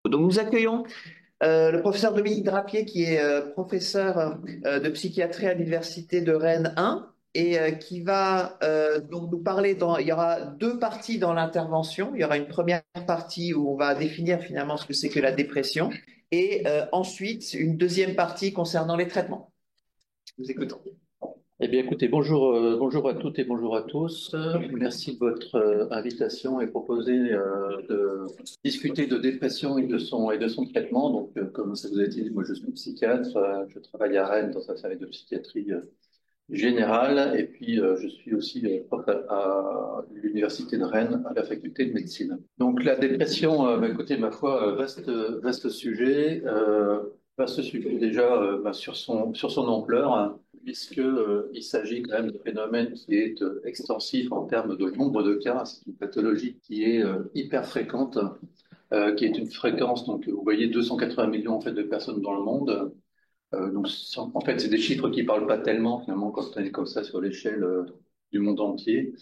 Donc nous accueillons le professeur Dominique Drapier qui est professeur de psychiatrie à l'université de Rennes 1 et qui va donc nous parler il y aura deux parties dans l'intervention. Il y aura une première partie où on va définir finalement ce que c'est que la dépression et ensuite une deuxième partie concernant les traitements. Nous écoutons. Eh bien, écoutez, bonjour, bonjour à toutes et bonjour à tous. Merci de votre invitation et proposer de discuter de dépression et de son traitement. Donc, comme ça vous a été dit, moi je suis psychiatre, je travaille à Rennes dans un service de psychiatrie générale et puis je suis aussi prof à l'université de Rennes à la faculté de médecine. Donc, la dépression, écoutez, ma foi, vaste sujet. Vaste sujet déjà sur son ampleur, hein, puisque il s'agit quand même de phénomène qui est extensif en termes de nombre de cas. C'est une pathologie qui est hyper fréquente, qui est une fréquence, donc vous voyez 280 millions en fait de personnes dans le monde. Donc en fait, c'est des chiffres qui parlent pas tellement finalement quand on est comme ça sur l'échelle du monde entier.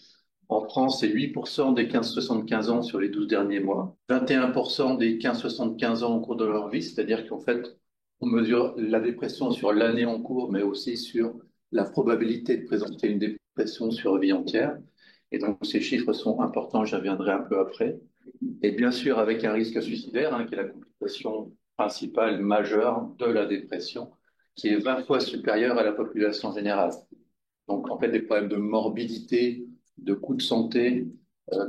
En France, c'est 8% des 15-75 ans sur les 12 derniers mois, 21% des 15-75 ans au cours de leur vie, c'est-à-dire qu'en fait, on mesure la dépression sur l'année en cours, mais aussi sur la probabilité de présenter une dépression sur vie entière. Et donc, ces chiffres sont importants, j'y reviendrai un peu après. Et bien sûr, avec un risque suicidaire, hein, qui est la complication principale majeure de la dépression, qui est 20 fois supérieure à la population générale. Donc, en fait, des problèmes de morbidité, de coûts de santé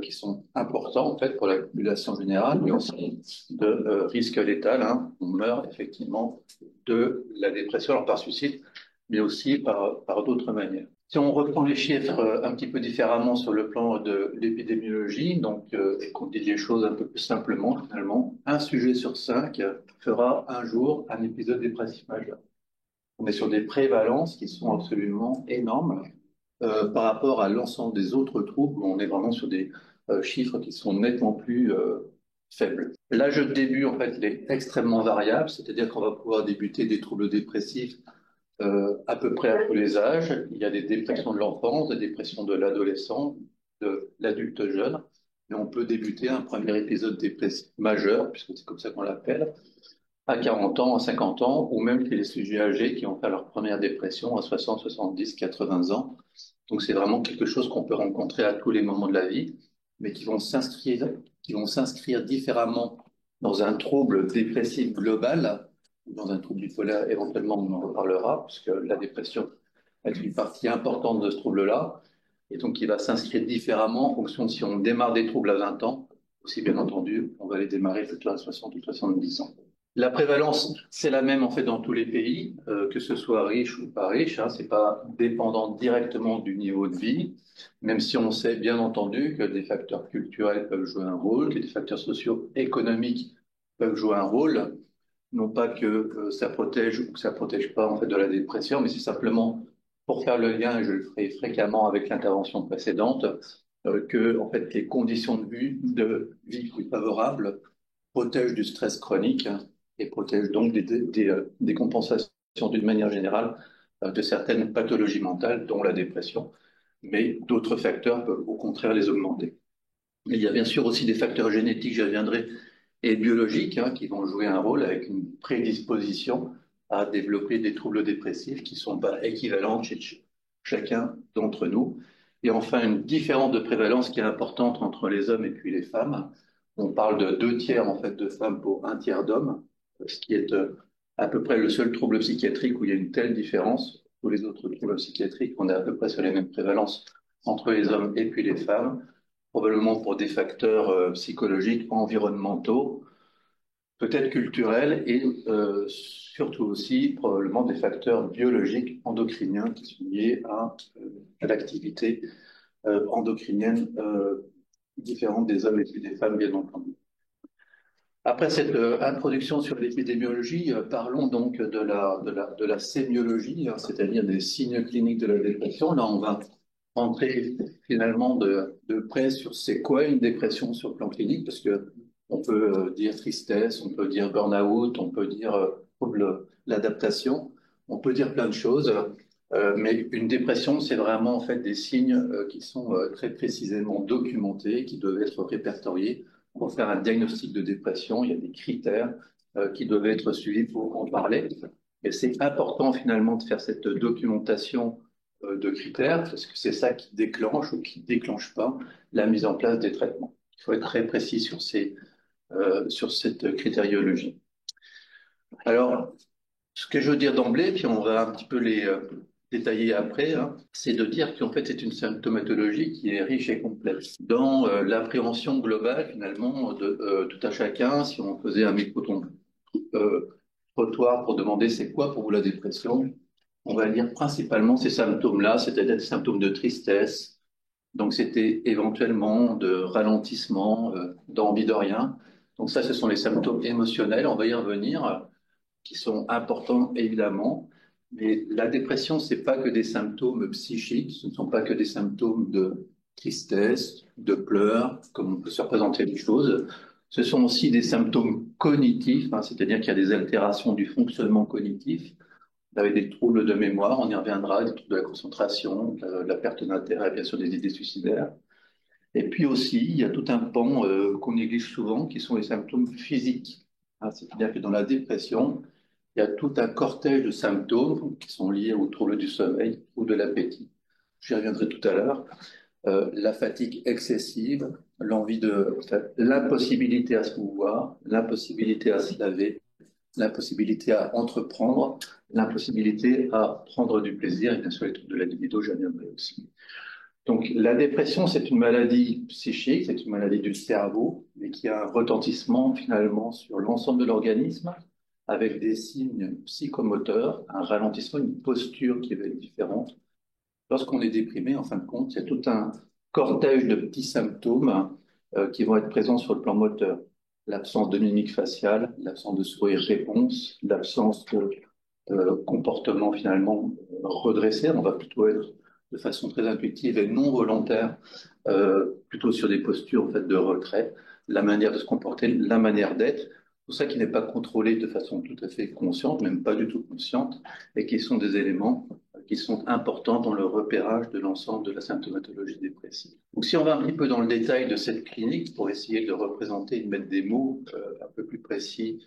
qui sont importants, en fait, pour la population générale, mais aussi de risque létal, hein. On meurt effectivement de la dépression, alors par suicide, mais aussi par d'autres manières. Si on reprend les chiffres un petit peu différemment sur le plan de l'épidémiologie, donc, et qu'on dit les choses un peu plus simplement, finalement, un sujet sur 5 fera un jour un épisode dépressif majeur. On est sur des prévalences qui sont absolument énormes par rapport à l'ensemble des autres troubles. On est vraiment sur des chiffres qui sont nettement plus faibles. L'âge de début, en fait, il est extrêmement variable, c'est-à-dire qu'on va pouvoir débuter des troubles dépressifs à peu près à tous les âges. Il y a des dépressions de l'enfance, des dépressions de l'adolescent, de l'adulte jeune, mais on peut débuter un premier épisode dépressif majeur, puisque c'est comme ça qu'on l'appelle, à 40 ans, à 50 ans, ou même chez les sujets âgés qui ont fait leur première dépression à 60, 70, 80 ans. Donc c'est vraiment quelque chose qu'on peut rencontrer à tous les moments de la vie, mais qui vont s'inscrire différemment dans un trouble dépressif global, ou dans un trouble bipolaire, éventuellement on en reparlera, puisque la dépression est une partie importante de ce trouble-là, et donc il va s'inscrire différemment en fonction de si on démarre des troubles à 20 ans, ou si bien entendu on va les démarrer plutôt à 60 ou 70 ans. La prévalence, c'est la même en fait dans tous les pays, que ce soit riche ou pas riche, hein, c'est pas dépendant directement du niveau de vie, même si on sait bien entendu que des facteurs culturels peuvent jouer un rôle, que des facteurs socio-économiques peuvent jouer un rôle, non pas que ça protège ou que ça protège pas en fait de la dépression, mais c'est simplement pour faire le lien, et je le ferai fréquemment avec l'intervention précédente, que en fait les conditions de vie plus favorables protègent du stress chronique, hein, et protège donc des compensations d'une manière générale de certaines pathologies mentales, dont la dépression, mais d'autres facteurs peuvent au contraire les augmenter. Il y a bien sûr aussi des facteurs génétiques, j'y reviendrai, et biologiques, hein, qui vont jouer un rôle avec une prédisposition à développer des troubles dépressifs qui ne sont pas équivalents chez chacun d'entre nous. Et enfin, une différence de prévalence qui est importante entre les hommes et puis les femmes. On parle de 2 tiers en fait de femmes pour 1 tiers d'hommes, ce qui est à peu près le seul trouble psychiatrique où il y a une telle différence. Tous les autres troubles psychiatriques, on est à peu près sur les mêmes prévalences entre les hommes et puis les femmes, probablement pour des facteurs psychologiques, environnementaux, peut-être culturels et surtout aussi probablement des facteurs biologiques endocriniens qui sont liés à l'activité endocrinienne différente des hommes et des femmes, bien entendu. Après cette introduction sur l'épidémiologie, parlons donc de la sémiologie, hein, c'est-à-dire des signes cliniques de la dépression. Là, on va rentrer finalement de près sur c'est quoi une dépression sur le plan clinique, parce que on peut dire tristesse, on peut dire burn-out, on peut dire trouble l'adaptation, on peut dire plein de choses, mais une dépression, c'est vraiment en fait des signes qui sont très précisément documentés, qui doivent être répertoriés pour faire un diagnostic de dépression, il y a des critères qui doivent être suivis pour en parler. Et c'est important finalement de faire cette documentation de critères, parce que c'est ça qui déclenche ou qui déclenche pas la mise en place des traitements. Il faut être très précis sur cette critériologie. Alors, ce que je veux dire d'emblée, puis on va un petit peu les détailler après, hein, c'est de dire qu'en fait c'est une symptomatologie qui est riche et complexe. Dans l'appréhension globale finalement de tout à chacun, si on faisait un micro-trottoir pour demander c'est quoi pour vous la dépression, on va dire principalement ces symptômes-là, c'est-à-dire des symptômes de tristesse, donc c'était éventuellement de ralentissement, d'envie de rien. Donc ça, ce sont les symptômes émotionnels, on va y revenir qui sont importants évidemment, mais la dépression, c'est pas que des symptômes psychiques, ce ne sont pas que des symptômes de tristesse, de pleurs, comme on peut se représenter les choses. Ce sont aussi des symptômes cognitifs, hein, c'est-à-dire qu'il y a des altérations du fonctionnement cognitif, avec des troubles de mémoire, on y reviendra, des troubles de la concentration, la perte d'intérêt, bien sûr des idées suicidaires. Et puis aussi, il y a tout un pan qu'on néglige souvent, qui sont les symptômes physiques. Hein, c'est-à-dire que dans la dépression, il y a tout un cortège de symptômes qui sont liés aux troubles du sommeil ou de l'appétit. J'y reviendrai tout à l'heure. La fatigue excessive, enfin, l'impossibilité à se mouvoir, l'impossibilité à se laver, l'impossibilité à entreprendre, l'impossibilité à prendre du plaisir, et bien sûr les troubles de la libido, j'y reviendrai aussi. Donc, la dépression, c'est une maladie psychique, c'est une maladie du cerveau, mais qui a un retentissement finalement sur l'ensemble de l'organisme, avec des signes psychomoteurs, un ralentissement, une posture qui va être différente. Lorsqu'on est déprimé, en fin de compte, il y a tout un cortège de petits symptômes qui vont être présents sur le plan moteur. L'absence de mimique faciale, l'absence de sourire-réponse, l'absence de comportement finalement redressé. On va plutôt être de façon très intuitive et non volontaire, plutôt sur des postures en fait de retrait, la manière de se comporter, la manière d'être. Tout ça qui n'est pas contrôlé de façon tout à fait consciente, même pas du tout consciente, et qui sont des éléments qui sont importants dans le repérage de l'ensemble de la symptomatologie dépressive. Donc si on va un petit peu dans le détail de cette clinique pour essayer de représenter et de mettre des mots un peu plus précis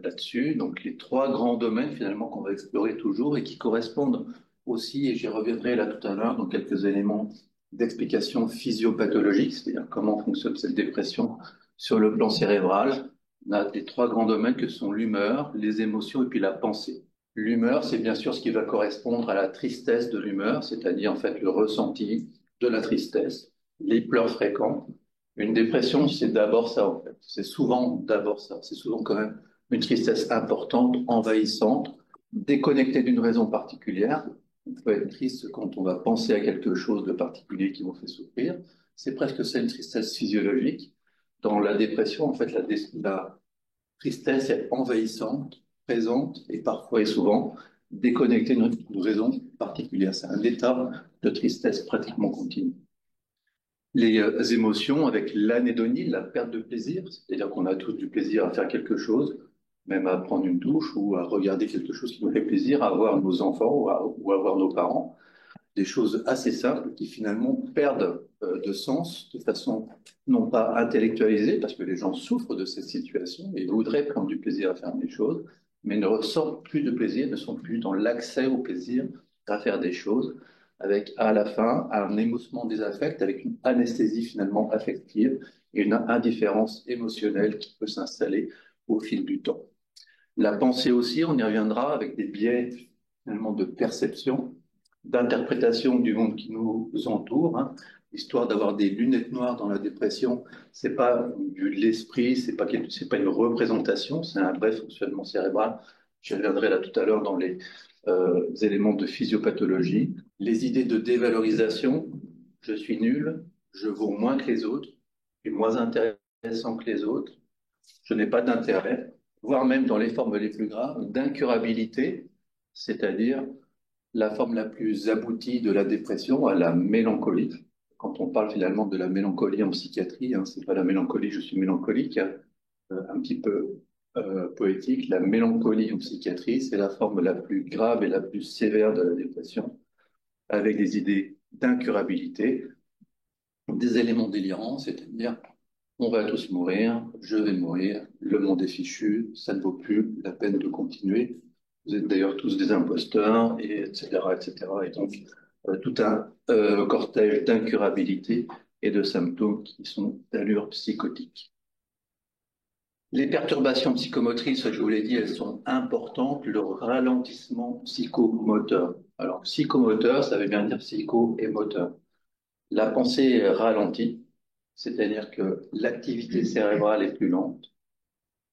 là-dessus. Donc les trois grands domaines finalement qu'on va explorer toujours et qui correspondent aussi, et j'y reviendrai là tout à l'heure, dans quelques éléments d'explication physiopathologique, c'est-à-dire comment fonctionne cette dépression sur le plan cérébral. On a les trois grands domaines que sont l'humeur, les émotions et puis la pensée. L'humeur, c'est bien sûr ce qui va correspondre à la tristesse de l'humeur, c'est-à-dire en fait le ressenti de la tristesse, les pleurs fréquents. Une dépression, c'est d'abord ça en fait. C'est souvent d'abord ça. C'est souvent quand même une tristesse importante, envahissante, déconnectée d'une raison particulière. On peut être triste quand on va penser à quelque chose de particulier qui vous fait souffrir. C'est presque ça une tristesse physiologique. Dans la dépression, en fait, la tristesse est envahissante, présente et parfois et souvent déconnectée d'une raison particulière. C'est un état de tristesse pratiquement continu. Les émotions avec l'anédonie, la perte de plaisir, c'est-à-dire qu'on a tous du plaisir à faire quelque chose, même à prendre une douche ou à regarder quelque chose qui nous fait plaisir, à voir nos enfants ou à voir nos parents, des choses assez simples qui finalement perdent de sens de façon non pas intellectualisée, parce que les gens souffrent de cette situation et voudraient prendre du plaisir à faire des choses, mais ne ressentent plus de plaisir, ne sont plus dans l'accès au plaisir à faire des choses, avec à la fin un émoussement des affects, avec une anesthésie finalement affective et une indifférence émotionnelle qui peut s'installer au fil du temps. La pensée aussi, on y reviendra avec des biais finalement de perception, d'interprétation du monde qui nous entoure, hein. Histoire d'avoir des lunettes noires dans la dépression, c'est pas de l'esprit, c'est pas une représentation, c'est un vrai fonctionnement cérébral. Je reviendrai là tout à l'heure dans les éléments de physiopathologie. Les idées de dévalorisation, je suis nul, je vaux moins que les autres, je suis moins intéressant que les autres, je n'ai pas d'intérêt, voire même dans les formes les plus graves, d'incurabilité, c'est-à-dire la forme la plus aboutie de la dépression à la mélancolie. Quand on parle finalement de la mélancolie en psychiatrie, hein, c'est pas la mélancolie, je suis mélancolique, hein, un petit peu poétique. La mélancolie en psychiatrie, c'est la forme la plus grave et la plus sévère de la dépression, avec des idées d'incurabilité, des éléments délirants, c'est-à-dire On va tous mourir, je vais mourir, le monde est fichu, ça ne vaut plus la peine de continuer. Vous êtes d'ailleurs tous des imposteurs, et etc., etc. Et donc, tout un cortège d'incurabilité et de symptômes qui sont d'allure psychotique. Les perturbations psychomotrices, je vous l'ai dit, elles sont importantes. Le ralentissement psychomoteur. Alors, psychomoteur, ça veut bien dire psycho et moteur. La pensée est ralentie, c'est-à-dire que l'activité cérébrale est plus lente,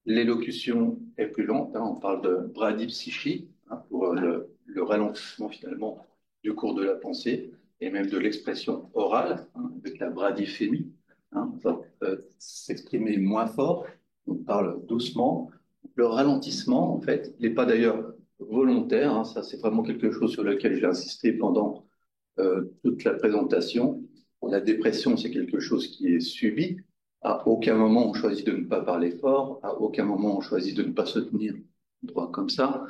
l'élocution est plus lente, hein, on parle de bradypsychie, hein, pour le ralentissement finalement du cours de la pensée et même de l'expression orale, hein, avec la bradyphémie, hein, on va s'exprimer moins fort, on parle doucement. Le ralentissement, en fait, il n'est pas d'ailleurs volontaire, hein, ça c'est vraiment quelque chose sur lequel j'ai insisté pendant toute la présentation. La dépression, c'est quelque chose qui est subi. À aucun moment on choisit de ne pas parler fort, à aucun moment on choisit de ne pas se tenir droit comme ça,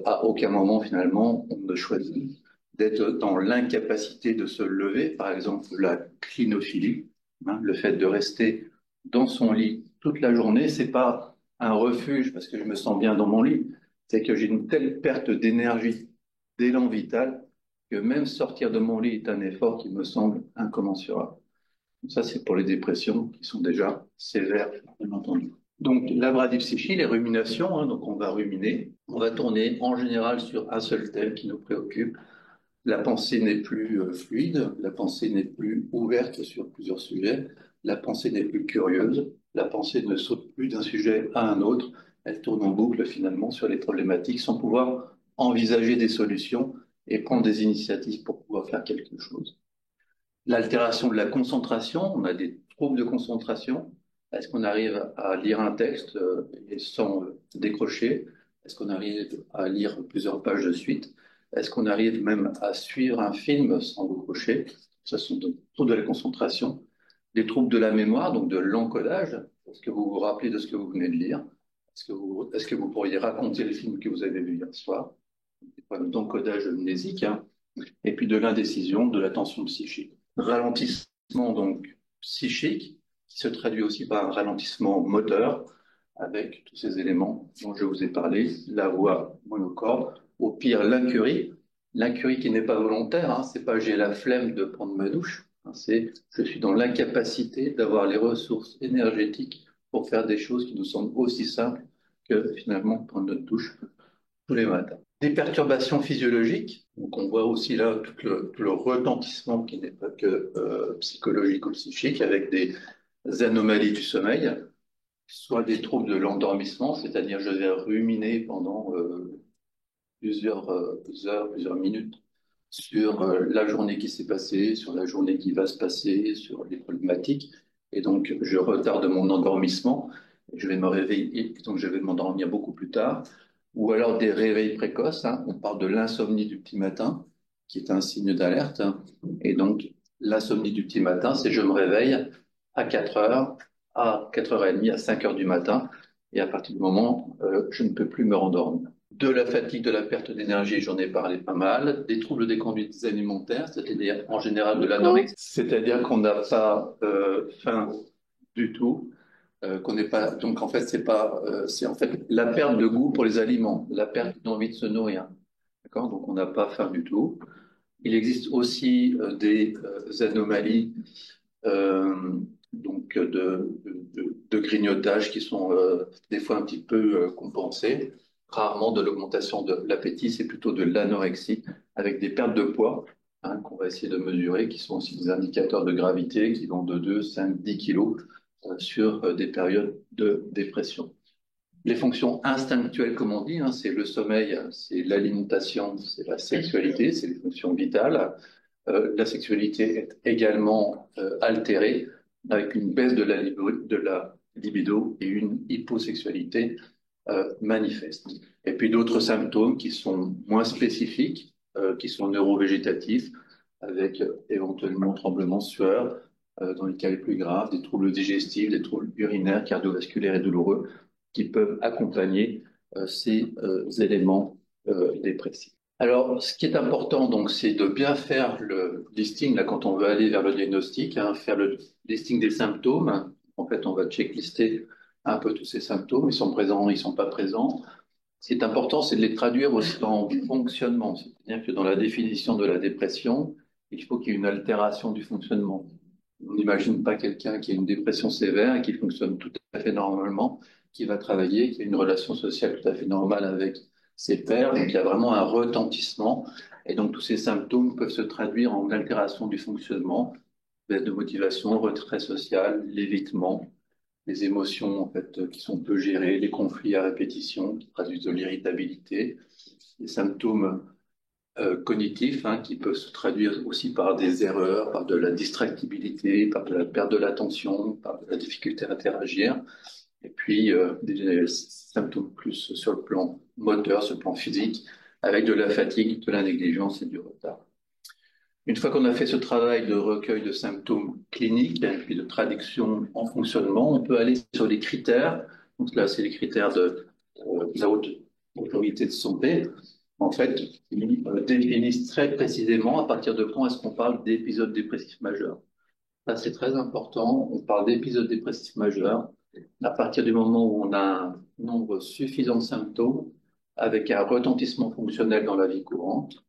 à aucun moment finalement on ne choisit d'être dans l'incapacité de se lever, par exemple la clinophilie, hein, le fait de rester dans son lit toute la journée, c'est pas un refuge parce que je me sens bien dans mon lit, c'est que j'ai une telle perte d'énergie, d'élan vital, que même sortir de mon lit est un effort qui me semble incommensurable. Ça, c'est pour les dépressions qui sont déjà sévères, bien entendu. Donc, la bradypsychie, les ruminations, hein, donc on va ruminer, on va tourner en général sur un seul thème qui nous préoccupe. La pensée n'est plus fluide, la pensée n'est plus ouverte sur plusieurs sujets, la pensée n'est plus curieuse, la pensée ne saute plus d'un sujet à un autre, elle tourne en boucle finalement sur les problématiques sans pouvoir envisager des solutions et prendre des initiatives pour pouvoir faire quelque chose. L'altération de la concentration, on a des troubles de concentration. Est-ce qu'on arrive à lire un texte et sans décrocher? Est-ce qu'on arrive à lire plusieurs pages de suite? Est-ce qu'on arrive même à suivre un film sans décrocher? Ce sont des troubles de la concentration. Les troubles de la mémoire, donc de l'encodage. Est-ce que vous vous rappelez de ce que vous venez de lire? Est-ce que vous pourriez raconter le film que vous avez vu hier soir? Des problèmes d'encodage mnésique, hein. Et puis de l'indécision, de la tension psychique. Ralentissement donc psychique, qui se traduit aussi par un ralentissement moteur, avec tous ces éléments dont je vous ai parlé, la voix monocorde, au pire l'incurie qui n'est pas volontaire, hein, c'est pas j'ai la flemme de prendre ma douche, hein, c'est je suis dans l'incapacité d'avoir les ressources énergétiques pour faire des choses qui nous semblent aussi simples que finalement prendre notre douche tous les matins. Des perturbations physiologiques, donc on voit aussi là tout le retentissement qui n'est pas que psychologique ou psychique, avec des anomalies du sommeil, soit des troubles de l'endormissement, c'est-à-dire je vais ruminer pendant plusieurs heures, plusieurs minutes sur la journée qui s'est passée, sur la journée qui va se passer, sur les problématiques, et donc je retarde mon endormissement, et je vais me réveiller, donc je vais m'endormir beaucoup plus tard, ou alors des réveils précoces, hein. On parle de l'insomnie du petit matin, qui est un signe d'alerte, hein. Et donc l'insomnie du petit matin, c'est je me réveille à 4 heures, à 4h30, à 5 heures du matin, et à partir du moment, je ne peux plus me rendormir. De la fatigue, de la perte d'énergie, j'en ai parlé pas mal. Des troubles des conduites alimentaires, c'est-à-dire en général de l'anorexie, c'est-à-dire qu'on n'a pas faim du tout, qu'on n'est pas. Donc en fait, c'est pas, c'est en fait la perte de goût pour les aliments, la perte d'envie de se nourrir. D'accord? Donc on n'a pas faim du tout. Il existe aussi des anomalies euh, donc de grignotage qui sont des fois un petit peu compensées. Rarement de l'augmentation de l'appétit, c'est plutôt de l'anorexie avec des pertes de poids, hein, qu'on va essayer de mesurer, qui sont aussi des indicateurs de gravité qui vont de 2, 5, 10 kilos sur des périodes de dépression. Les fonctions instinctuelles, comme on dit, hein, c'est le sommeil, c'est l'alimentation, c'est la sexualité, c'est les fonctions vitales. La sexualité est également altérée avec une baisse de la libido et une hyposexualité manifeste. Et puis d'autres symptômes qui sont moins spécifiques, qui sont neurovégétatifs, avec éventuellement tremblements, sueur, dans les cas les plus graves, des troubles digestifs, des troubles urinaires, cardiovasculaires et douloureux, qui peuvent accompagner ces éléments dépressifs. Alors, ce qui est important, donc, c'est de bien faire le listing, là, quand on veut aller vers le diagnostic, hein, faire le listing des symptômes. En fait, on va checklister un peu tous ces symptômes. Ils sont présents, ils sont pas présents. Ce qui est important, c'est de les traduire aussi en fonctionnement. C'est-à-dire que dans la définition de la dépression, il faut qu'il y ait une altération du fonctionnement. On n'imagine pas quelqu'un qui a une dépression sévère et qui fonctionne tout à fait normalement, qui va travailler, qui a une relation sociale tout à fait normale avec ses pairs. Donc il y a vraiment un retentissement. Et donc tous ces symptômes peuvent se traduire en altération du fonctionnement, baisse de motivation, retrait social, l'évitement, les émotions en fait qui sont peu gérées, les conflits à répétition qui traduisent de l'irritabilité, les symptômes cognitifs qui peuvent se traduire aussi par des erreurs, par de la distractibilité, par de la perte de l'attention, par de la difficulté à interagir, et puis des symptômes plus sur le plan moteur, sur le plan physique, avec de la fatigue, de la négligence et du retard. Une fois qu'on a fait ce travail de recueil de symptômes cliniques et puis de traduction en fonctionnement, on peut aller sur les critères. Donc là, c'est les critères de la haute autorité de santé. En fait, ils définissent très précisément à partir de quand est-ce qu'on parle d'épisode dépressif majeur. Ça, c'est très important. On parle d'épisode dépressif majeur à partir du moment où on a un nombre suffisant de symptômes avec un retentissement fonctionnel dans la vie courante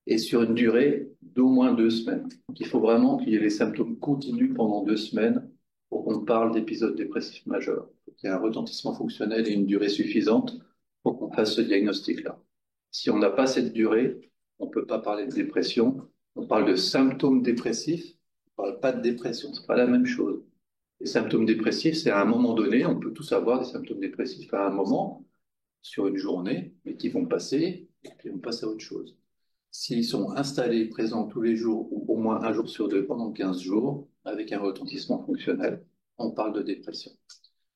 et sur une durée d'au moins 2 semaines. Donc, il faut vraiment qu'il y ait les symptômes continus pendant 2 semaines pour qu'on parle d'épisode dépressif majeur. Il faut qu'il y ait un retentissement fonctionnel et une durée suffisante pour qu'on fasse ce diagnostic-là. Si on n'a pas cette durée, on ne peut pas parler de dépression. On parle de symptômes dépressifs, on ne parle pas de dépression. Ce n'est pas la même chose. Les symptômes dépressifs, c'est à un moment donné, on peut tous avoir des symptômes dépressifs à un moment, sur une journée, mais qui vont passer, et puis on passe à autre chose. S'ils sont installés, présents tous les jours, ou au moins un jour sur deux pendant 15 jours, avec un retentissement fonctionnel, on parle de dépression.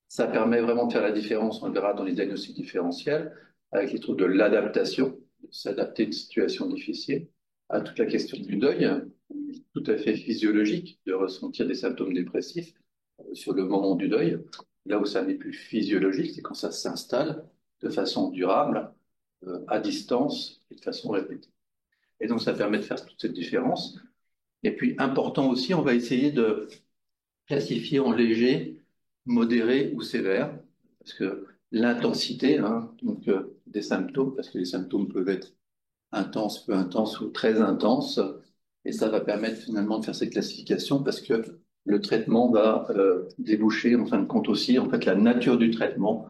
Ça permet vraiment de faire la différence, on le verra dans les diagnostics différentiels, avec les troubles de l'adaptation, de s'adapter à une situation difficile, à toute la question du deuil, tout à fait physiologique de ressentir des symptômes dépressifs sur le moment du deuil. Là où ça n'est plus physiologique, c'est quand ça s'installe de façon durable, à distance et de façon répétée. Et donc, ça permet de faire toute cette différence. Et puis, important aussi, on va essayer de classifier en léger, modéré ou sévère, parce que l'intensité donc, des symptômes, parce que les symptômes peuvent être intenses, peu intenses ou très intenses, et ça va permettre finalement de faire cette classification, parce que le traitement va déboucher, en fin de compte aussi, en fait, la nature du traitement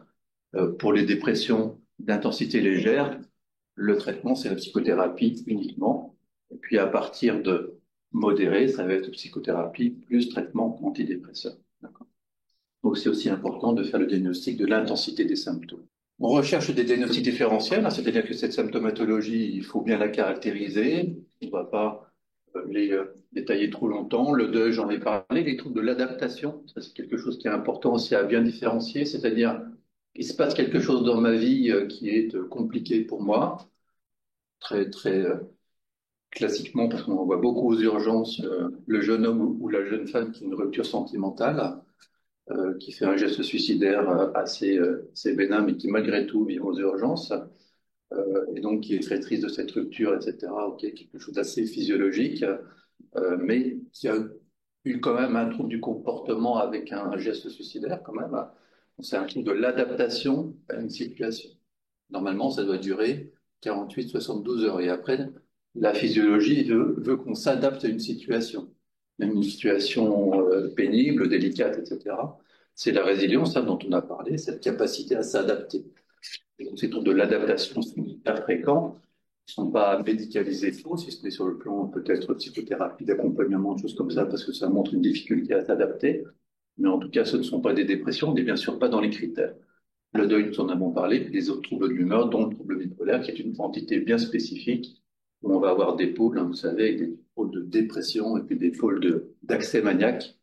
pour les dépressions d'intensité légère. Le traitement, c'est la psychothérapie uniquement. Et puis, à partir de modéré, ça va être psychothérapie plus traitement antidépresseur. Donc, c'est aussi important de faire le diagnostic de l'intensité des symptômes. On recherche des diagnostics différentiels, c'est-à-dire que cette symptomatologie, il faut bien la caractériser. On ne va pas les détailler trop longtemps. Le deuil, j'en ai parlé. Les troubles de l'adaptation, ça c'est quelque chose qui est important aussi à bien différencier, c'est-à-dire il se passe quelque chose dans ma vie qui est compliqué pour moi, très très classiquement, parce qu'on voit beaucoup aux urgences le jeune homme ou la jeune femme qui a une rupture sentimentale, qui fait un geste suicidaire assez bénin, mais qui malgré tout vit aux urgences, et donc qui est très triste de cette rupture, etc. Ok, quelque chose d'assez physiologique, mais qui a eu quand même un trouble du comportement avec un geste suicidaire quand même. C'est un trouble de l'adaptation à une situation. Normalement, ça doit durer 48-72 heures. Et après, la physiologie veut qu'on s'adapte à une situation, même une situation pénible, délicate, etc. C'est la résilience dont on a parlé, cette capacité à s'adapter. Donc, ces troubles de l'adaptation sont hyper fréquents. Ils ne sont pas médicalisés trop, si ce n'est sur le plan peut-être psychothérapie, d'accompagnement, de choses comme ça, parce que ça montre une difficulté à s'adapter. Mais en tout cas, ce ne sont pas des dépressions, on n'est bien sûr pas dans les critères. Le deuil, nous en avons parlé, puis les autres troubles de l'humeur, dont le trouble bipolaire, qui est une entité bien spécifique, où on va avoir des pôles, vous savez, avec des pôles de dépression et puis des pôles d'accès maniaque,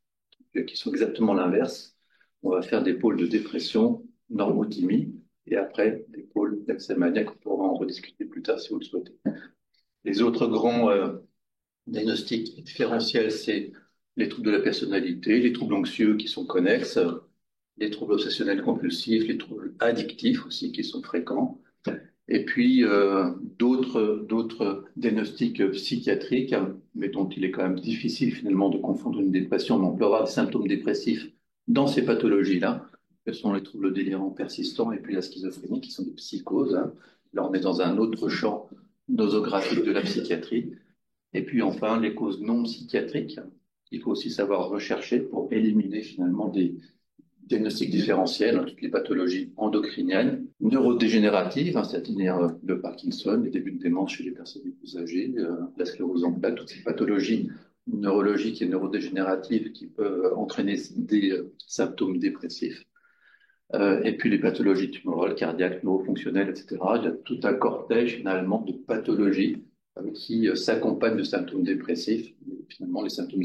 qui sont exactement l'inverse. On va faire des pôles de dépression, normothymie, et après des pôles d'accès maniaque. On pourra en rediscuter plus tard si vous le souhaitez. Les autres grands diagnostics différentiels, c'est les troubles de la personnalité, les troubles anxieux qui sont connexes, les troubles obsessionnels compulsifs, les troubles addictifs aussi qui sont fréquents, et puis d'autres diagnostics psychiatriques, mais dont il est quand même difficile finalement de confondre une dépression. Mais on peut avoir des symptômes dépressifs dans ces pathologies-là, que sont les troubles délirants persistants et puis la schizophrénie, qui sont des psychoses, hein. Là, on est dans un autre champ nosographique de la psychiatrie. Et puis enfin, les causes non psychiatriques, il faut aussi savoir rechercher pour éliminer finalement des diagnostics différentiels, hein, toutes les pathologies endocriniennes, neurodégénératives, hein, c'est-à-dire le Parkinson, les débuts de démence chez les personnes les plus âgées, la sclérose en plaques, toutes ces pathologies neurologiques et neurodégénératives qui peuvent entraîner des symptômes dépressifs. Et puis les pathologies tumorales, cardiaques, neurofonctionnelles, etc. Il y a tout un cortège finalement de pathologies qui s'accompagnent de symptômes dépressifs. Et finalement, les symptômes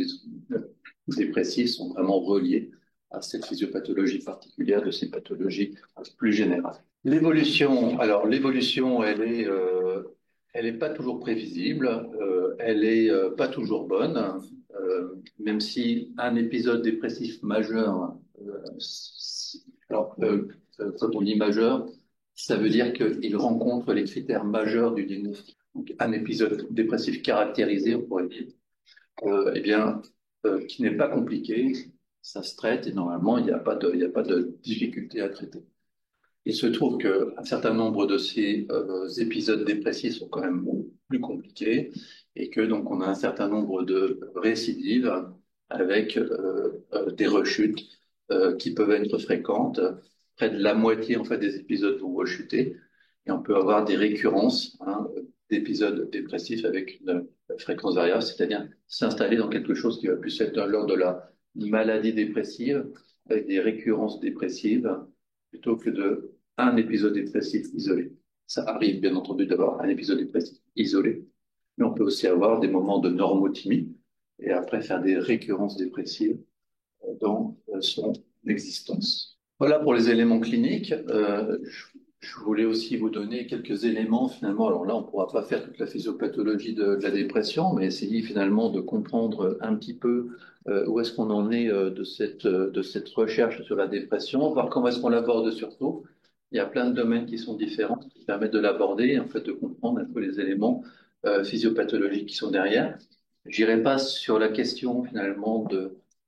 dépressifs sont vraiment reliés à cette physiopathologie particulière de ces pathologies plus générales. L'évolution, alors l'évolution, elle est pas toujours prévisible, elle est pas toujours bonne, même si un épisode dépressif majeur, alors quand on dit majeur, ça veut dire qu'il rencontre les critères majeurs du diagnostic. Donc, un épisode dépressif caractérisé, on pourrait dire, eh bien, qui n'est pas compliqué, ça se traite et normalement, il n'y a pas de difficulté à traiter. Il se trouve qu'un certain nombre de ces épisodes dépressifs sont quand même plus compliqués et que donc on a un certain nombre de récidives avec des rechutes qui peuvent être fréquentes. Près de la moitié en fait des épisodes vont rechuter et on peut avoir des récurrences, hein, d'épisodes dépressifs avec une fréquence variable, c'est-à-dire s'installer dans quelque chose qui va plus être lors de la maladie dépressive avec des récurrences dépressives plutôt que de un épisode dépressif isolé. Ça arrive bien entendu d'avoir un épisode dépressif isolé, mais on peut aussi avoir des moments de normothymie et après faire des récurrences dépressives dans son existence. Voilà pour les éléments cliniques. Je voulais aussi vous donner quelques éléments finalement. Alors là, on ne pourra pas faire toute la physiopathologie de la dépression, mais essayer finalement de comprendre un petit peu où est-ce qu'on en est de cette recherche sur la dépression, voir comment est-ce qu'on l'aborde surtout. Il y a plein de domaines qui sont différents, qui permettent de l'aborder, en fait, de comprendre un peu les éléments physiopathologiques qui sont derrière. J'irai pas sur la question finalement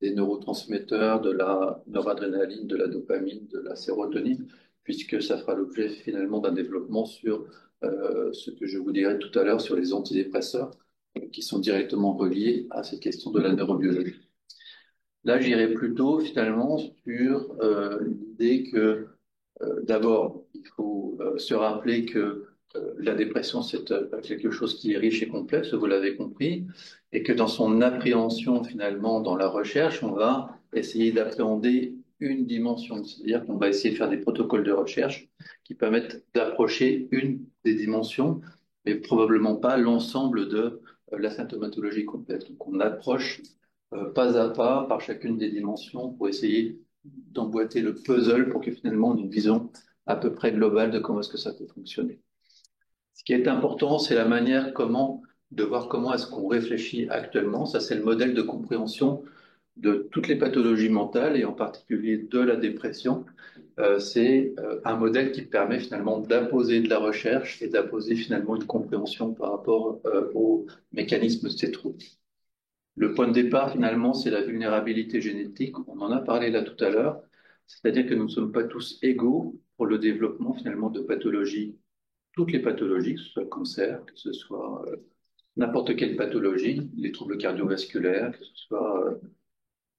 des neurotransmetteurs, de la noradrénaline, de la dopamine, de la sérotonine, puisque ça fera l'objet finalement d'un développement sur ce que je vous dirai tout à l'heure sur les antidépresseurs, qui sont directement reliés à cette question de la neurobiologie. Là, j'irai plutôt finalement sur l'idée que d'abord, il faut se rappeler que la dépression, c'est quelque chose qui est riche et complexe, vous l'avez compris, et que dans son appréhension finalement dans la recherche, on va essayer d'appréhender une dimension, c'est-à-dire qu'on va essayer de faire des protocoles de recherche qui permettent d'approcher une des dimensions, mais probablement pas l'ensemble de la symptomatologie complète. Donc on approche pas à pas par chacune des dimensions pour essayer d'emboîter le puzzle pour que finalement on ait une vision à peu près globale de comment est-ce que ça peut fonctionner. Ce qui est important, c'est la manière de voir comment est-ce qu'on réfléchit actuellement. Ça, c'est le modèle de compréhension de toutes les pathologies mentales et en particulier de la dépression. C'est un modèle qui permet finalement d'apposer de la recherche et d'apposer finalement une compréhension par rapport aux mécanismes de ces troubles. Le point de départ, finalement, c'est la vulnérabilité génétique. On en a parlé là tout à l'heure. C'est-à-dire que nous ne sommes pas tous égaux pour le développement, finalement, de pathologies, toutes les pathologies, que ce soit le cancer, que ce soit n'importe quelle pathologie, les troubles cardiovasculaires, que ce soit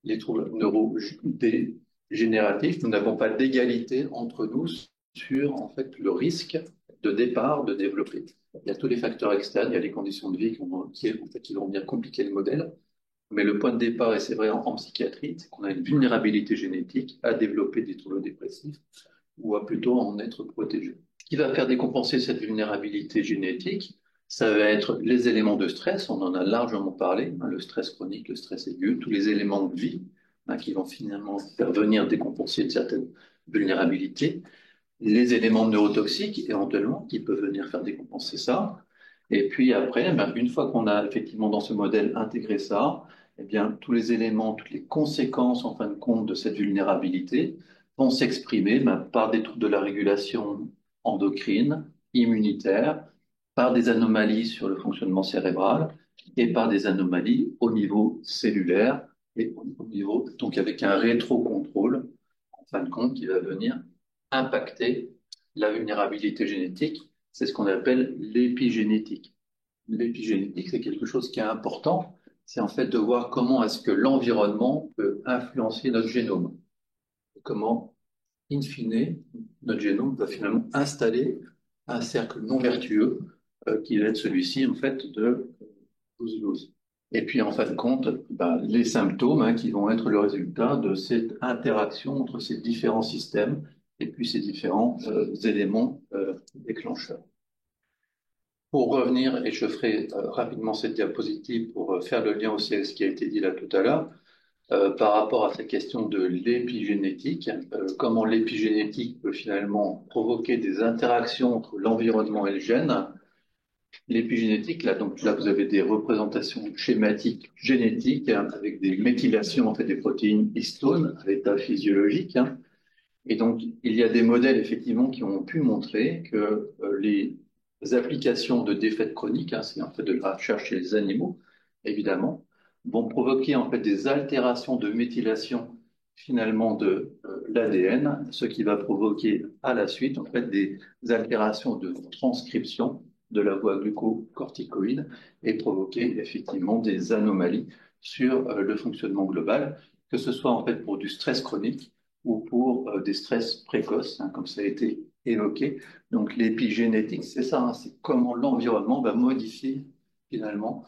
les troubles neurodégénératifs. Nous n'avons pas d'égalité entre nous sur, en fait, le risque de départ de développer. Il y a tous les facteurs externes, il y a les conditions de vie qui vont bien compliquer le modèle. Mais le point de départ, et c'est vrai en psychiatrie, c'est qu'on a une vulnérabilité génétique à développer des troubles dépressifs ou à plutôt en être protégé. Ce qui va faire décompenser cette vulnérabilité génétique, ça va être les éléments de stress, on en a largement parlé, hein, le stress chronique, le stress aigu, tous les éléments de vie hein, qui vont finalement faire venir décompenser une certaine vulnérabilité, les éléments neurotoxiques éventuellement qui peuvent venir faire décompenser ça. Et puis après, ben, une fois qu'on a effectivement dans ce modèle intégré ça, eh bien, tous les éléments, toutes les conséquences en fin de compte de cette vulnérabilité vont s'exprimer ben, par des troubles de la régulation endocrine, immunitaire, par des anomalies sur le fonctionnement cérébral et par des anomalies au niveau cellulaire et au niveau, donc avec un rétro-contrôle, en fin de compte, qui va venir impacter la vulnérabilité génétique. C'est ce qu'on appelle l'épigénétique. L'épigénétique, c'est quelque chose qui est important. C'est en fait de voir comment est-ce que l'environnement peut influencer notre génome. Comment, in fine, notre génome va finalement installer un cercle non vertueux qui va être celui-ci, en fait, de lose-lose. Et puis, en fin de compte, ben, les symptômes qui vont être le résultat de cette interaction entre ces différents systèmes et puis ces différents éléments déclencheurs. Pour revenir, et je ferai rapidement cette diapositive pour faire le lien aussi avec ce qui a été dit là tout à l'heure, par rapport à cette question de l'épigénétique, comment l'épigénétique peut finalement provoquer des interactions entre l'environnement et le gène. L'épigénétique, là, donc là, vous avez des représentations schématiques génétiques avec des méthylations en fait, des protéines histones à l'état physiologique. Et donc, il y a des modèles effectivement qui ont pu montrer que les applications de défaites chroniques, c'est en fait de la recherche chez les animaux, évidemment, vont provoquer en fait des altérations de méthylation finalement de l'ADN, ce qui va provoquer à la suite en fait des altérations de transcription de la voie glucocorticoïde et provoquer effectivement des anomalies sur le fonctionnement global, que ce soit en fait pour du stress chronique ou pour des stress précoces, comme ça a été évoqué. Donc l'épigénétique, c'est ça, c'est comment l'environnement va modifier finalement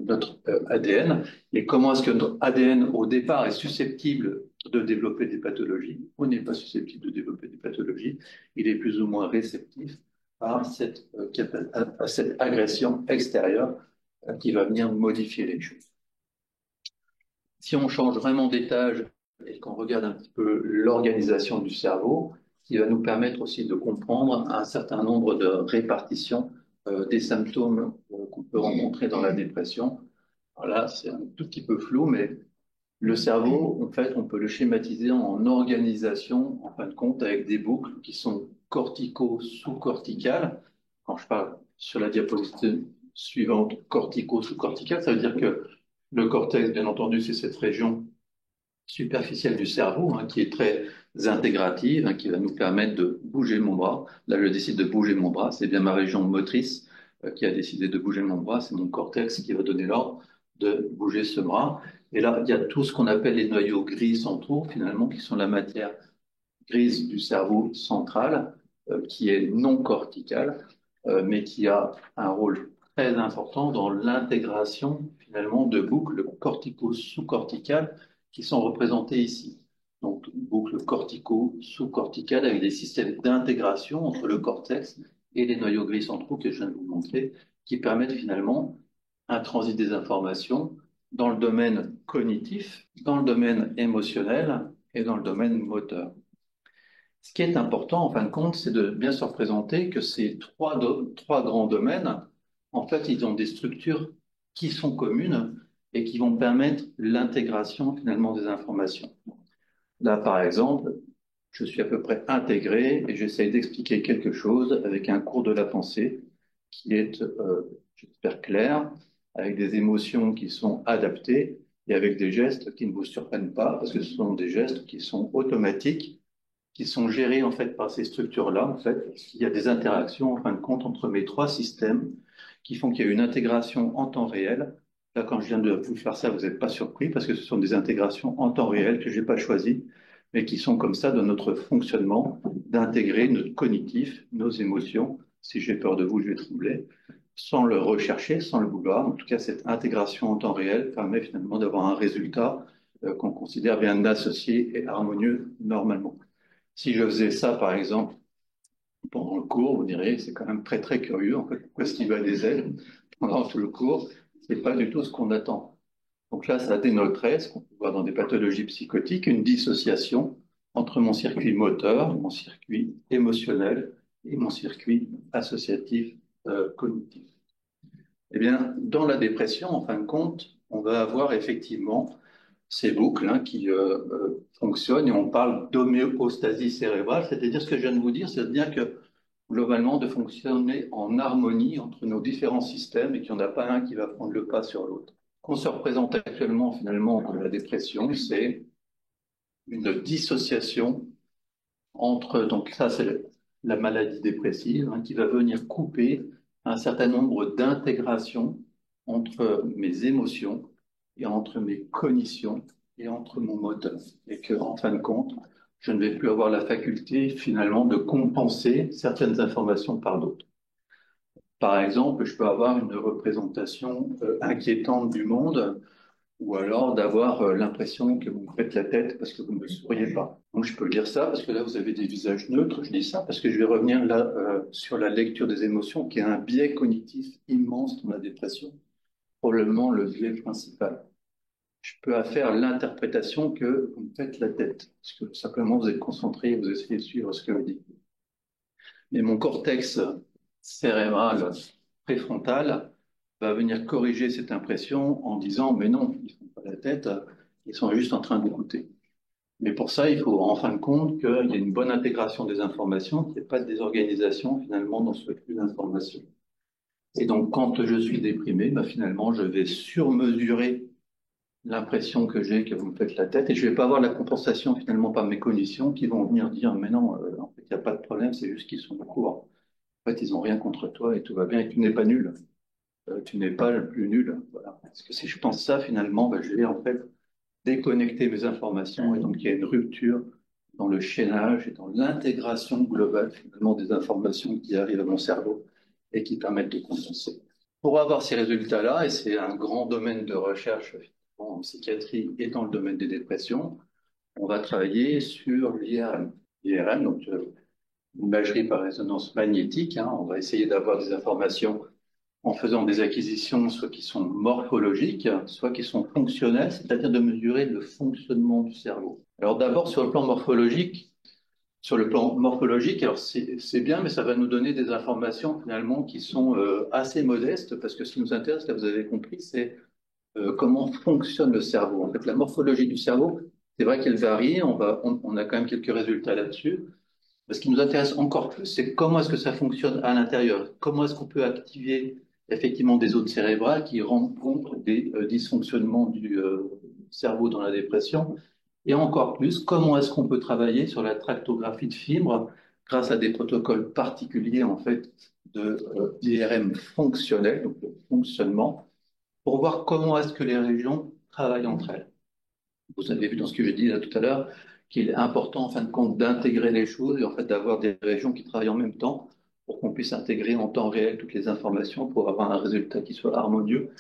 notre ADN et comment est-ce que notre ADN au départ est susceptible de développer des pathologies ou n'est pas susceptible de développer des pathologies. Il est plus ou moins réceptif à cette agression extérieure qui va venir modifier les choses. Si on change vraiment d'étage et qu'on regarde un petit peu l'organisation du cerveau, qui va nous permettre aussi de comprendre un certain nombre de répartitions des symptômes qu'on peut rencontrer dans la dépression. Voilà, c'est un tout petit peu flou, mais le cerveau, en fait, on peut le schématiser en organisation, en fin de compte, avec des boucles qui sont cortico-sous-corticales. Quand je parle sur la diapositive suivante, cortico-sous-corticale, ça veut dire que le cortex, bien entendu, c'est cette région superficielle du cerveau qui est très intégrative, qui va nous permettre de bouger mon bras. Là, je décide de bouger mon bras. C'est bien ma région motrice qui a décidé de bouger mon bras. C'est mon cortex qui va donner l'ordre de bouger ce bras. Et là, il y a tout ce qu'on appelle les noyaux gris centraux, finalement, qui sont la matière grise du cerveau central, qui est non corticale, mais qui a un rôle très important dans l'intégration, finalement, de boucles cortico-sous-corticales qui sont représentées ici. Donc, boucles cortico-sous-corticales avec des systèmes d'intégration entre le cortex et les noyaux gris centraux que je viens de vous montrer, qui permettent finalement un transit des informations dans le domaine cognitif, dans le domaine émotionnel et dans le domaine moteur. Ce qui est important, en fin de compte, c'est de bien se représenter que ces trois grands domaines, en fait, ils ont des structures qui sont communes et qui vont permettre l'intégration finalement des informations. Là, par exemple, je suis à peu près intégré et j'essaye d'expliquer quelque chose avec un cours de la pensée qui est, j'espère, clair, avec des émotions qui sont adaptées et avec des gestes qui ne vous surprennent pas parce que ce sont des gestes qui sont automatiques, qui sont gérés en fait par ces structures-là. En fait, il y a des interactions en fin de compte entre mes trois systèmes qui font qu'il y a une intégration en temps réel. Là, quand je viens de vous faire ça, vous n'êtes pas surpris parce que ce sont des intégrations en temps réel que j'ai pas choisies, mais qui sont comme ça dans notre fonctionnement d'intégrer notre cognitif, nos émotions. Si j'ai peur de vous, je vais trembler, sans le rechercher, sans le vouloir. En tout cas, cette intégration en temps réel permet finalement d'avoir un résultat qu'on considère bien associé et harmonieux normalement. Si je faisais ça, par exemple, pendant le cours, vous direz, c'est quand même très, très curieux, en fait, pourquoi est-ce qu'il va des ailes pendant tout le cours? C'est pas du tout ce qu'on attend. Donc là, ça dénoterait, ce qu'on peut voir dans des pathologies psychotiques, une dissociation entre mon circuit moteur, mon circuit émotionnel et mon circuit associatif cognitif. Eh bien, dans la dépression, en fin de compte, on va avoir effectivement ces boucles qui fonctionnent et on parle d'homéostasie cérébrale, c'est-à-dire ce que je viens de vous dire, c'est-à-dire que globalement de fonctionner en harmonie entre nos différents systèmes et qu'il n'y en a pas un qui va prendre le pas sur l'autre. qu'on se représente actuellement finalement comme la dépression, c'est une dissociation entre, donc ça c'est la maladie dépressive, hein, qui va venir couper un certain nombre d'intégrations entre mes émotions et entre mes cognitions et entre mon moteur. Et que, en fin de compte, je ne vais plus avoir la faculté finalement de compenser certaines informations par d'autres. Par exemple, je peux avoir une représentation inquiétante du monde, ou alors d'avoir l'impression que vous me faites la tête parce que vous ne me souriez pas. Donc je peux dire ça parce que là vous avez des visages neutres. Je dis ça parce que je vais revenir là sur la lecture des émotions, qui est un biais cognitif immense dans la dépression, probablement le biais principal. Je peux faire l'interprétation que vous me faites la tête, parce que simplement vous êtes concentré, vous essayez de suivre ce que je dis. Mais mon cortex cérébral préfrontal va venir corriger cette impression en disant, mais non, ils ne font pas la tête, ils sont juste en train d'écouter. Mais pour ça, il faut en fin de compte qu'il y ait une bonne intégration des informations, qu'il n'y ait pas de désorganisation finalement dans ce flux d'informations. Et donc, quand je suis déprimé, bah, finalement, je vais surmesurer l'impression que j'ai que vous me faites la tête et je vais pas avoir la compensation finalement par mes cognitions qui vont venir dire, mais non, en fait, il n'y a pas de problème, c'est juste qu'ils sont au courant. En fait, ils n'ont rien contre toi et tout va bien et tu n'es pas nul. Tu n'es pas le plus nul. Voilà. Parce que si je pense ça, finalement, bah, je vais en fait déconnecter mes informations et donc il y a une rupture dans le chaînage et dans l'intégration globale finalement des informations qui arrivent à mon cerveau et qui permettent de compenser. Pour avoir ces résultats-là, et c'est un grand domaine de recherche en psychiatrie et dans le domaine des dépressions, on va travailler sur l'IRM. L'IRM, donc l'imagerie par résonance magnétique, hein, on va essayer d'avoir des informations en faisant des acquisitions soit qui sont morphologiques, soit qui sont fonctionnelles, c'est-à-dire de mesurer le fonctionnement du cerveau. Alors d'abord sur le plan morphologique, alors c'est bien, mais ça va nous donner des informations finalement qui sont assez modestes, parce que ce qui nous intéresse, là vous avez compris, c'est comment fonctionne le cerveau. En fait, la morphologie du cerveau, c'est vrai qu'elle varie, on a quand même quelques résultats là-dessus. Ce qui nous intéresse encore plus, c'est comment est-ce que ça fonctionne à l'intérieur. Comment est-ce qu'on peut activer effectivement des zones cérébrales qui rendent compte des dysfonctionnements du cerveau dans la dépression. Et encore plus, comment est-ce qu'on peut travailler sur la tractographie de fibres grâce à des protocoles particuliers en fait de d'IRM fonctionnel, donc de fonctionnement, pour voir comment est-ce que les régions travaillent entre elles. Vous avez vu dans ce que j'ai dit là tout à l'heure qu'il est important en fin de compte d'intégrer les choses et en fait d'avoir des régions qui travaillent en même temps pour qu'on puisse intégrer en temps réel toutes les informations pour avoir un résultat qui soit harmonieux.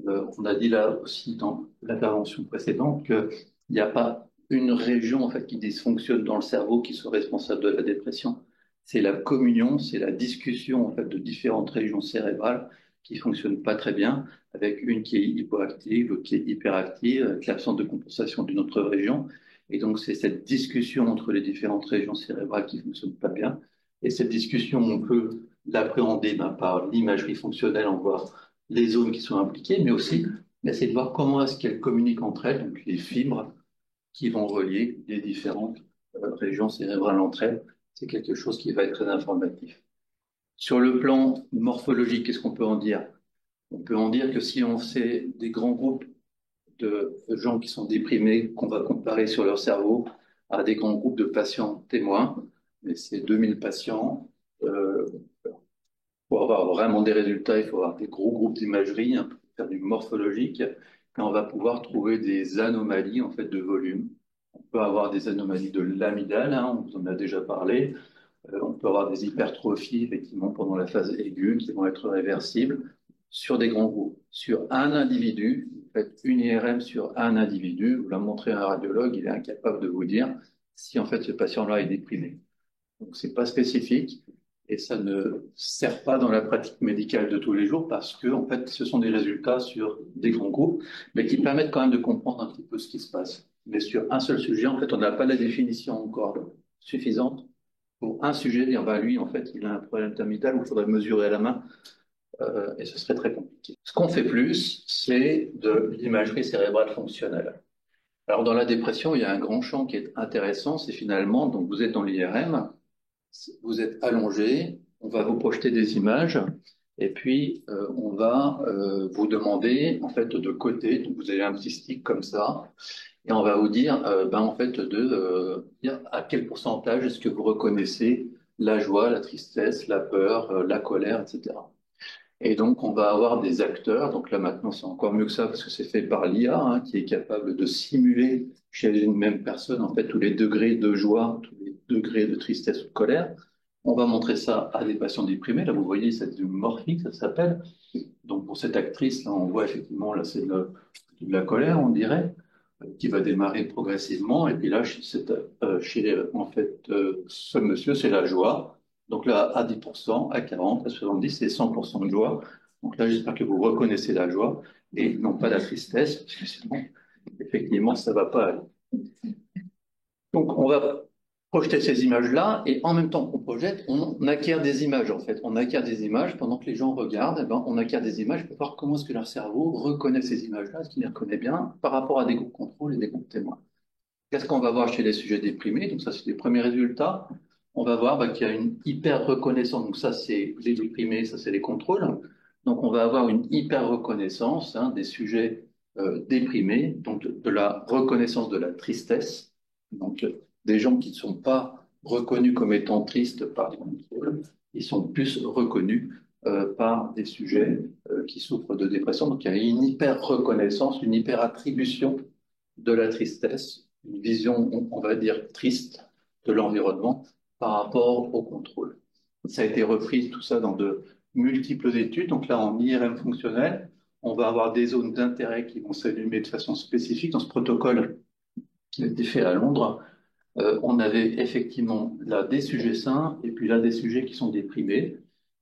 On a dit là aussi dans l'intervention précédente qu'il n'y a pas une région en fait qui dysfonctionne dans le cerveau qui soit responsable de la dépression. C'est la communion, c'est la discussion en fait de différentes régions cérébrales qui fonctionnent pas très bien, avec une qui est hypoactive, l'autre qui est hyperactive, avec l'absence de compensation d'une autre région. Et donc c'est cette discussion entre les différentes régions cérébrales qui fonctionnent pas bien. Et cette discussion, on peut l'appréhender par l'imagerie fonctionnelle, en voir les zones qui sont impliquées, mais aussi essayer de voir comment est-ce qu'elles communiquent entre elles, donc les fibres qui vont relier les différentes régions cérébrales entre elles. C'est quelque chose qui va être très informatif. Sur le plan morphologique, qu'est-ce qu'on peut en dire? On peut en dire que si on fait des grands groupes de gens qui sont déprimés, qu'on va comparer sur leur cerveau à des grands groupes de patients témoins, mais c'est 2000 patients, pour avoir vraiment des résultats, il faut avoir des gros groupes d'imagerie, hein, faire du morphologique, et on va pouvoir trouver des anomalies en fait de volume. On peut avoir des anomalies de l'amygdale, hein, on vous en a déjà parlé. On peut avoir des hypertrophies effectivement pendant la phase aiguë qui vont être réversibles sur des grands groupes. Sur un individu, vous faites une IRM sur un individu, vous la montrez à un radiologue, il est incapable de vous dire si en fait ce patient-là est déprimé. Donc c'est pas spécifique et ça ne sert pas dans la pratique médicale de tous les jours parce que en fait ce sont des résultats sur des grands groupes, mais qui permettent quand même de comprendre un petit peu ce qui se passe. Mais sur un seul sujet, en fait, on n'a pas la définition encore suffisante pour un sujet, dire bah lui en fait il a un problème d'amygdale où il faudrait mesurer à la main et ce serait très compliqué. Ce qu'on fait plus, c'est de l'imagerie cérébrale fonctionnelle. Alors dans la dépression, il y a un grand champ qui est intéressant, c'est finalement donc vous êtes dans l'IRM, vous êtes allongé, on va vous projeter des images Et puis, on va vous demander, en fait, de côté, donc vous avez un petit stick comme ça, et on va vous dire, en fait, dire à quel pourcentage est-ce que vous reconnaissez la joie, la tristesse, la peur, la colère, etc. Et donc, on va avoir des acteurs. Donc là, maintenant, c'est encore mieux que ça parce que c'est fait par l'IA, hein, qui est capable de simuler chez une même personne, en fait, tous les degrés de joie, tous les degrés de tristesse ou de colère. On va montrer ça à des patients déprimés. Là, vous voyez, c'est du morphique, ça s'appelle. Donc, pour cette actrice, là, on voit effectivement, là, c'est de la colère, on dirait, qui va démarrer progressivement. Et puis là, en fait, ce monsieur, c'est la joie. Donc là, à 10%, à 40, à 70, c'est 100% de joie. Donc là, j'espère que vous reconnaissez la joie et non pas la tristesse, parce que sinon, effectivement, ça va pas aller. Donc, on va projeter ces images-là et en même temps qu'on projette, on acquiert des images, en fait. On acquiert des images pendant que les gens regardent, on acquiert des images pour voir comment est-ce que leur cerveau reconnaît ces images-là, est-ce qu'il les reconnaît bien par rapport à des groupes contrôles et des groupes témoins. Qu'est-ce qu'on va voir chez les sujets déprimés? Donc ça, c'est les premiers résultats. On va voir qu'il y a une hyper reconnaissance. Donc ça, c'est les déprimés, ça, c'est les contrôles. Donc on va avoir une hyper reconnaissance, hein, des sujets déprimés, donc de la reconnaissance de la tristesse. Donc des gens qui ne sont pas reconnus comme étant tristes par les contrôles, ils sont plus reconnus par des sujets qui souffrent de dépression. Donc il y a une hyper reconnaissance, une hyper attribution de la tristesse, une vision, on va dire, triste de l'environnement par rapport au contrôle. Ça a été repris tout ça dans de multiples études. Donc là, en IRM fonctionnel, on va avoir des zones d'intérêt qui vont s'allumer de façon spécifique. Dans ce protocole qui a été fait à Londres, on avait effectivement là des sujets sains et puis là des sujets qui sont déprimés.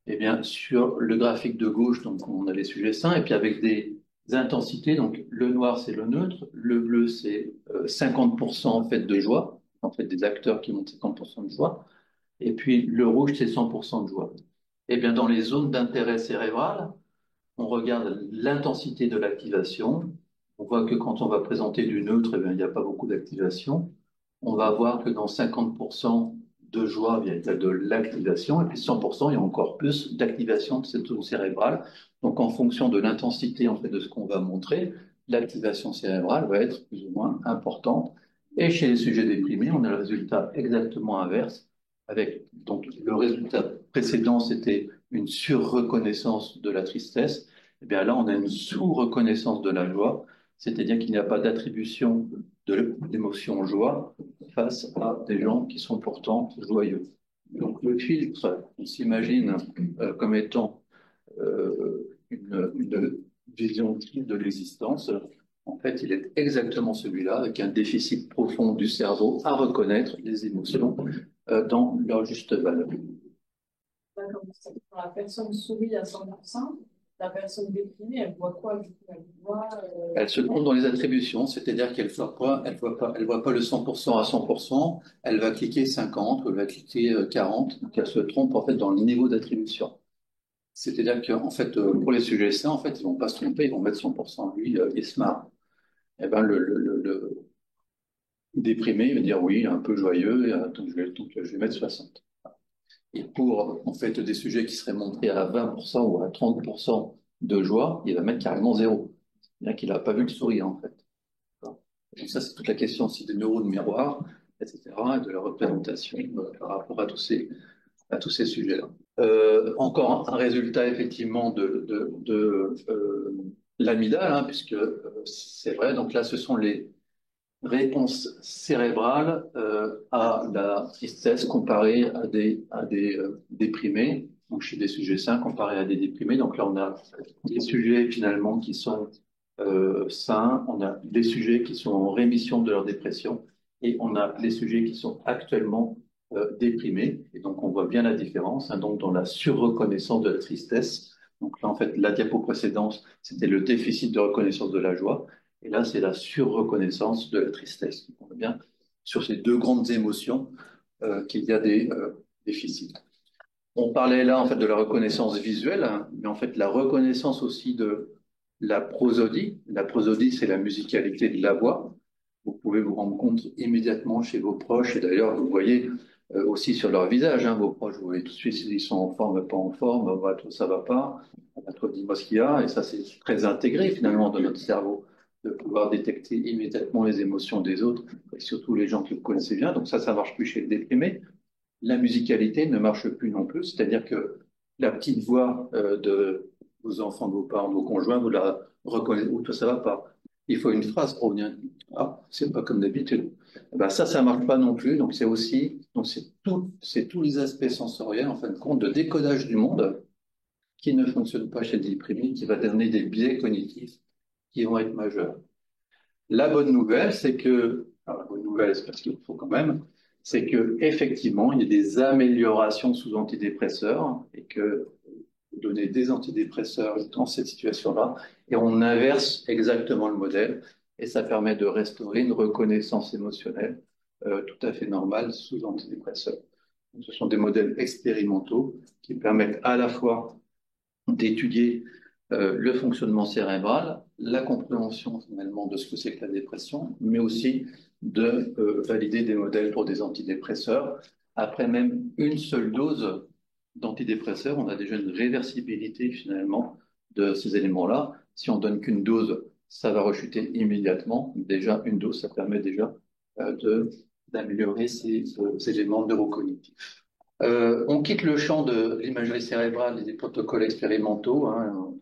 Et bien, sur le graphique de gauche, donc on a les sujets sains et puis avec des intensités. Donc le noir, c'est le neutre, le bleu, c'est 50% en fait de joie, en fait des acteurs qui montrent 50% de joie, et puis le rouge, c'est 100% de joie. Et bien, dans les zones d'intérêt cérébral, on regarde l'intensité de l'activation. On voit que quand on va présenter du neutre, eh bien, il n'y a pas beaucoup d'activation. On va voir que dans 50% de joie, eh bien, il y a de l'activation, et puis 100%, il y a encore plus d'activation de cette zone cérébrale. Donc, en fonction de l'intensité en fait, de ce qu'on va montrer, l'activation cérébrale va être plus ou moins importante. Et chez les sujets déprimés, on a le résultat exactement inverse, avec donc le résultat précédent, c'était une surreconnaissance de la tristesse. Eh bien là, on a une sous-reconnaissance de la joie, c'est-à-dire qu'il n'y a pas d'attribution de l'émotion joie face à des gens qui sont pourtant joyeux. Donc le filtre, on s'imagine comme étant une vision de l'existence. En fait, il est exactement celui-là, avec un déficit profond du cerveau à reconnaître les émotions dans leur juste valeur. Quand la personne sourit à 100%, la personne déprimée, elle voit quoi du coup? Elle voit, elle se trompe dans les attributions, c'est-à-dire qu'elle elle voit pas le 100% à 100%, elle va cliquer 50 ou elle va cliquer 40, donc elle se trompe en fait dans le niveau d'attribution. C'est-à-dire qu'en fait, pour les sujets sains, en fait, ils vont pas se tromper, ils vont mettre 100%. Lui, il se marre. Eh ben, le déprimé, il va dire oui, un peu joyeux, et, donc je vais mettre 60. Et pour, en fait, des sujets qui seraient montrés à 20% ou à 30% de joie, il va mettre carrément 0. C'est-à-dire qu'il n'a pas vu le sourire, en fait. Donc ça, c'est toute la question aussi des neurones miroirs, etc., et de la représentation par rapport à tous ces sujets-là. Encore un résultat, effectivement, de l'amygdale, hein, puisque c'est vrai, donc là, ce sont les réponse cérébrale à la tristesse comparée à des déprimés, donc chez des sujets sains comparés à des déprimés. Donc là, on a des sujets finalement qui sont sains, on a des sujets qui sont en rémission de leur dépression et on a les sujets qui sont actuellement déprimés. Et donc, on voit bien la différence, hein, donc dans la surreconnaissance de la tristesse. Donc là, en fait, la diapo précédente, c'était le déficit de reconnaissance de la joie. Et là, c'est la surreconnaissance de la tristesse. On voit bien sur ces deux grandes émotions qu'il y a des déficits. On parlait là en fait de la reconnaissance visuelle, hein, mais en fait la reconnaissance aussi de la prosodie. La prosodie, c'est la musicalité de la voix. Vous pouvez vous rendre compte immédiatement chez vos proches, et d'ailleurs, vous voyez aussi sur leur visage. Hein. Vos proches, vous voyez tout de suite s'ils sont en forme, pas en forme, bah, tout ça va pas. Toi, dis-moi ce qu'il y a. Et ça, c'est très intégré finalement dans notre cerveau, de pouvoir détecter immédiatement les émotions des autres, et surtout les gens que vous connaissez bien. Donc ça marche plus chez le déprimé. La musicalité ne marche plus non plus, c'est-à-dire que la petite voix de vos enfants, de vos parents, de vos conjoints, vous la reconnaissez, ou tout ça va pas. Il faut une phrase pour venir. Ah, c'est pas comme d'habitude. Ben ça marche pas non plus. Donc c'est aussi, donc c'est tous les aspects sensoriels en fin de compte de décodage du monde qui ne fonctionnent pas chez le déprimé, qui va donner des biais cognitifs qui vont être majeurs. La bonne nouvelle, c'est que, alors la bonne nouvelle, c'est parce qu'il faut quand même, c'est que effectivement, il y a des améliorations sous antidépresseurs et que vous donnez des antidépresseurs dans cette situation-là et on inverse exactement le modèle et ça permet de restaurer une reconnaissance émotionnelle tout à fait normale sous antidépresseurs. Donc, ce sont des modèles expérimentaux qui permettent à la fois d'étudier le fonctionnement cérébral, la compréhension finalement de ce que c'est que la dépression, mais aussi de valider des modèles pour des antidépresseurs. Après même une seule dose d'antidépresseurs, on a déjà une réversibilité finalement de ces éléments-là. Si on donne qu'une dose, ça va rechuter immédiatement. Déjà, une dose, ça permet déjà d'améliorer ces éléments neurocognitifs. On quitte le champ de l'imagerie cérébrale et des protocoles expérimentaux. Hein. On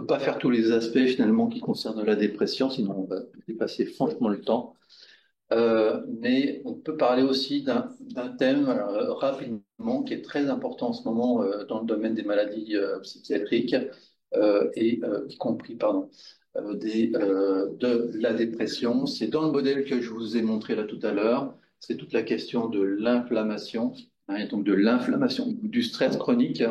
ne peut pas faire tous les aspects finalement qui concernent la dépression, sinon on va dépasser franchement le temps. Mais on peut parler aussi d'un thème rapidement qui est très important en ce moment dans le domaine des maladies psychiatriques et y compris de la dépression. C'est dans le modèle que je vous ai montré là tout à l'heure. C'est toute la question de l'inflammation, hein, et donc de l'inflammation, du stress chronique.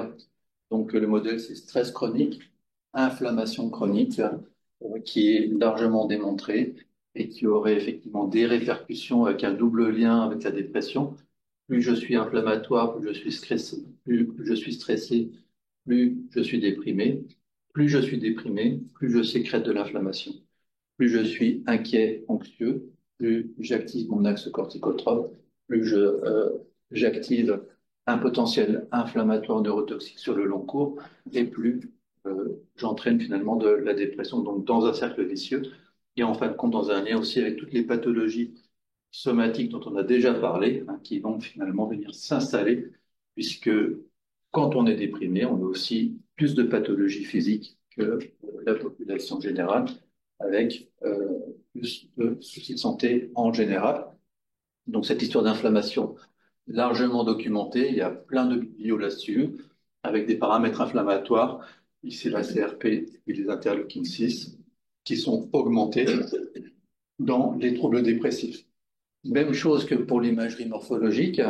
Donc le modèle c'est stress chronique, inflammation chronique, qui est largement démontré et qui aurait effectivement des répercussions avec un double lien avec la dépression. Plus je suis inflammatoire, plus je suis stressé, plus je suis stressé, plus je suis déprimé. Plus je suis déprimé, plus je sécrète de l'inflammation. Plus je suis inquiet, anxieux, plus j'active mon axe corticotrope, plus j'active un potentiel inflammatoire neurotoxique sur le long cours, et plus j'entraîne finalement de la dépression, donc dans un cercle vicieux, et en fin de compte dans un lien aussi avec toutes les pathologies somatiques dont on a déjà parlé, hein, qui vont finalement venir s'installer, puisque quand on est déprimé, on a aussi plus de pathologies physiques que la population générale, avec plus de soucis de santé en général. Donc cette histoire d'inflammation largement documentée, il y a plein de vidéos là-dessus, avec des paramètres inflammatoires, ici la CRP et les interleukines 6, qui sont augmentés dans les troubles dépressifs. Même chose que pour l'imagerie morphologique,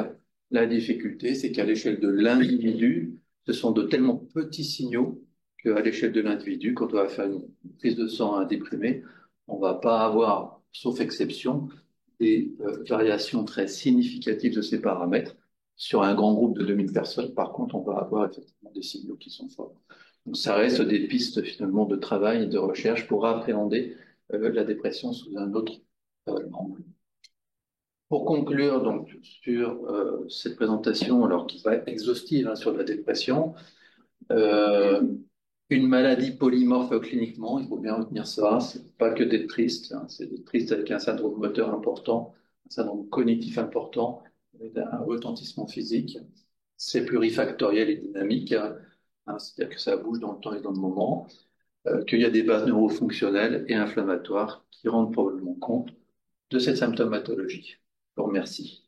la difficulté, c'est qu'à l'échelle de l'individu, ce sont de tellement petits signaux qu'à l'échelle de l'individu, quand on va faire une prise de sang à un déprimé, on ne va pas avoir, sauf exception, des variations très significatives de ces paramètres. Sur un grand groupe de 2000 personnes, par contre, on va avoir effectivement des signaux qui sont forts. Donc ça reste des pistes finalement de travail et de recherche pour appréhender la dépression sous un autre angle. Pour conclure donc sur cette présentation, alors qui va être exhaustive hein, sur la dépression, une maladie polymorphe cliniquement, il faut bien retenir ça, c'est pas que d'être triste, hein, c'est d'être triste avec un syndrome moteur important, un syndrome cognitif important, avec un retentissement physique, c'est plurifactoriel et dynamique, hein, c'est-à-dire que ça bouge dans le temps et dans le moment, qu'il y a des bases neurofonctionnelles et inflammatoires qui rendent probablement compte de cette symptomatologie. Je vous remercie.